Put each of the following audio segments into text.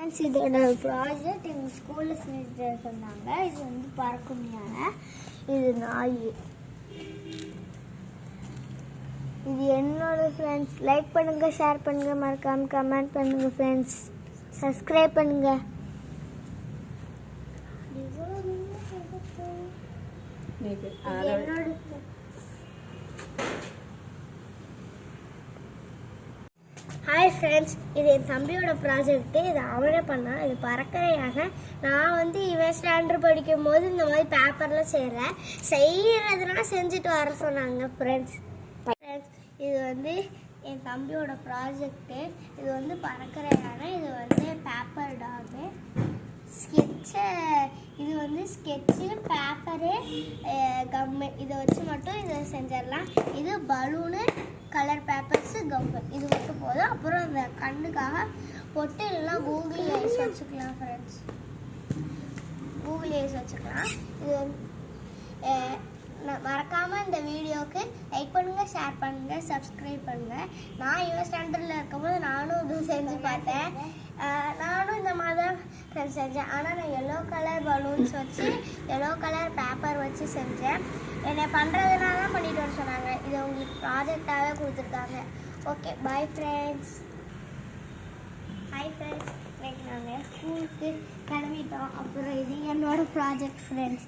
இதோட ப்ராஜெக்ட் எங்கள் ஸ்கூலில் செஞ்சு சொன்னாங்க. இது வந்து பறக்கும் யானை, இது நாய். இது என்னோட ஃப்ரெண்ட்ஸ். லைக் பண்ணுங்க, ஷேர் பண்ணுங்க, மறக்காம கமெண்ட் பண்ணுங்க ஃப்ரெண்ட்ஸ். சப்ஸ்கிரைப் பண்ணுங்க. ஹாய் ஃப்ரெண்ட்ஸ், இது என் தம்பியோட ப்ராஜெக்ட்டு. இது அவனே பண்ணான். இது பறக்கிறையாக நான் வந்து இவன் ஸ்டாண்டர்ட் படிக்கும் போது இந்த மாதிரி பேப்பரில் செய்கிறதுனா செஞ்சுட்டு வர சொன்னாங்க ஃப்ரெண்ட்ஸ். இது வந்து என் தம்பியோட ப்ராஜெக்ட்டு. இது வந்து பறக்கிறையான, இது வந்து பேப்பர் டாகு ஸ்கெட்சு. இது வந்து ஸ்கெட்சு, பேப்பரு, கம்மு இதை வச்சு மட்டும் இதை செஞ்சிடலாம். இது பலூனு, கலர் பேப்பர்ஸு, கம்மு இது மட்டும் போதும். அப்புறம் அந்த கண்ணுக்காக பொட்டு இல்லைனா கூகுள் ஐஸ் வச்சுக்கலாம் ஃப்ரெண்ட்ஸ். கூகுள் ஐஸ் வச்சுக்கலாம். இது வந்து மறக்காமல் இந்த வீடியோவுக்கு லைக் பண்ணுங்கள், ஷேர் பண்ணுங்கள், சப்ஸ்கிரைப் பண்ணுங்கள். நான் யுவர் ஸ்டாண்டர்டில் இருக்கும்போது நானும் இது செஞ்சு பார்த்தேன். நானும் இந்த மாதிரி தான் செஞ்சேன். ஆனால் நான் எல்லோ கலர் பலூன்ஸ் வச்சு எல்லோ கலர் பேப்பர் வச்சு செஞ்சேன். என்னை பண்ணுறதுனால தான் பண்ணிட்டு வர சொன்னாங்க. இதை உங்களுக்கு ப்ராஜெக்டாகவே கொடுத்துருக்காங்க. Okay, bye friends. Hi friends, இன்னைக்கு நாங்கள் ஸ்கூலுக்கு கிளம்பிட்டோம். அப்புறம் இது என்னோட ப்ராஜெக்ட் ஃப்ரெண்ட்ஸ்.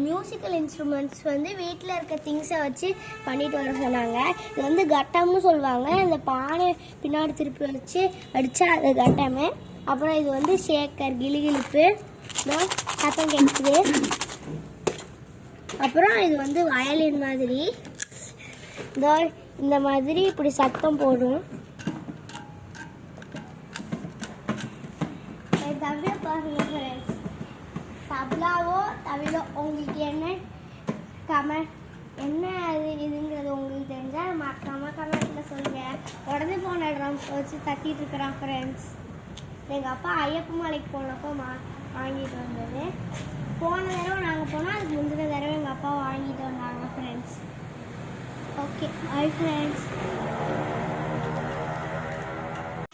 மியூசிக்கல் இன்ஸ்ட்ருமெண்ட்ஸ் வந்து வீட்டில் இருக்க திங்ஸை வச்சு பண்ணிட்டு வர சொன்னாங்க. இது வந்து கட்டம்னு சொல்லுவாங்க. இந்த பானை பின்னாடி திருப்பி வச்சு அடித்தா அது கட்டமே. அப்புறம் இது வந்து ஷேக்கர், கிளிகிழிப்பு சத்தம் கேட்குது. அப்புறம் இது வந்து வயலின் மாதிரி இந்த மாதிரி இப்படி சத்தம் போடும். தவிர பாருங்க ஃப்ரெண்ட்ஸ், தபலாவோ தவிலோ உங்களுக்கு என்ன அது இதுங்கிறது உங்களுக்கு தெரிஞ்சால் மறக்காம கமெண்ட்டில் சொல்லுங்கள். உடனே போன ட்ரம்ஸ் வச்சு தட்டிட்டு இருக்கிறான் ஃப்ரெண்ட்ஸ். எங்கள் அப்பா ஐயப்ப மலைக்கு போனப்போ வாங்கிட்டு வந்தது. போன தடவை நாங்கள் போனால் அதுக்கு முந்தின தடவை எங்கள் அப்பா வாங்கிட்டு வந்தாங்க friends. Okay, hi friends.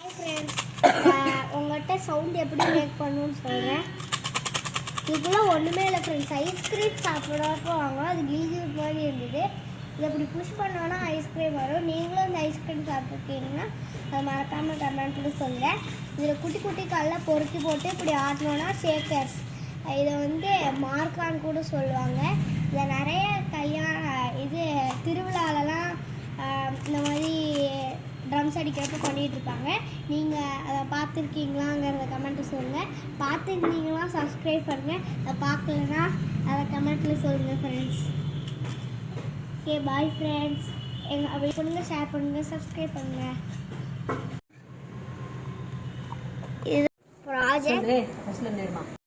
Hi friends, உங்கள்கிட்ட சவுண்ட் எப்படி மேக் பண்ணணும்னு சொல்கிறேன். இதுக்கெல்லாம் ஒன்றுமே இல்லை ஃப்ரெண்ட்ஸ். ஐஸ்கிரீம் சாப்பிட்றப்போ வாங்க, அது கிளிகிழிப்பு மாதிரி இருந்தது. இதை இப்படி புஷ் பண்ணோன்னா ஐஸ்கிரீம் வரும். நீங்களும் இந்த ஐஸ்கிரீம் சாப்பிட்டுருக்கீங்கன்னா அது மறக்காமல் கமெண்ட்டில் சொல்லுங்கள். இதில் குட்டி குட்டி கல்லை பொறுக்கி போட்டு இப்படி ஆட்டினோன்னா ஷேக்கர்ஸ். இதை வந்து மார்க்கான்னு கூட சொல்லுவாங்க. இதை நிறைய திருவிழாலலாம் இந்த மாதிரி ட்ரம்ஸ் அடிக்கிறப்ப பண்ணிகிட்ருப்பாங்க. நீங்கள் அதை பார்த்துருக்கீங்களாங்கிறத கமெண்ட்டில் சொல்லுங்கள். பார்த்துருந்தீங்கன்னா சப்ஸ்கிரைப் பண்ணுங்கள். அதை பார்க்கலன்னா அதை கமெண்ட்டில் சொல்லுங்கள் ஃப்ரெண்ட்ஸ். Okay, bye friends. அப்படி பண்ணுங்கள், ஷேர் பண்ணுங்கள், சப்ஸ்கிரைப் பண்ணுங்கள். இது ப்ராஜெக்ட்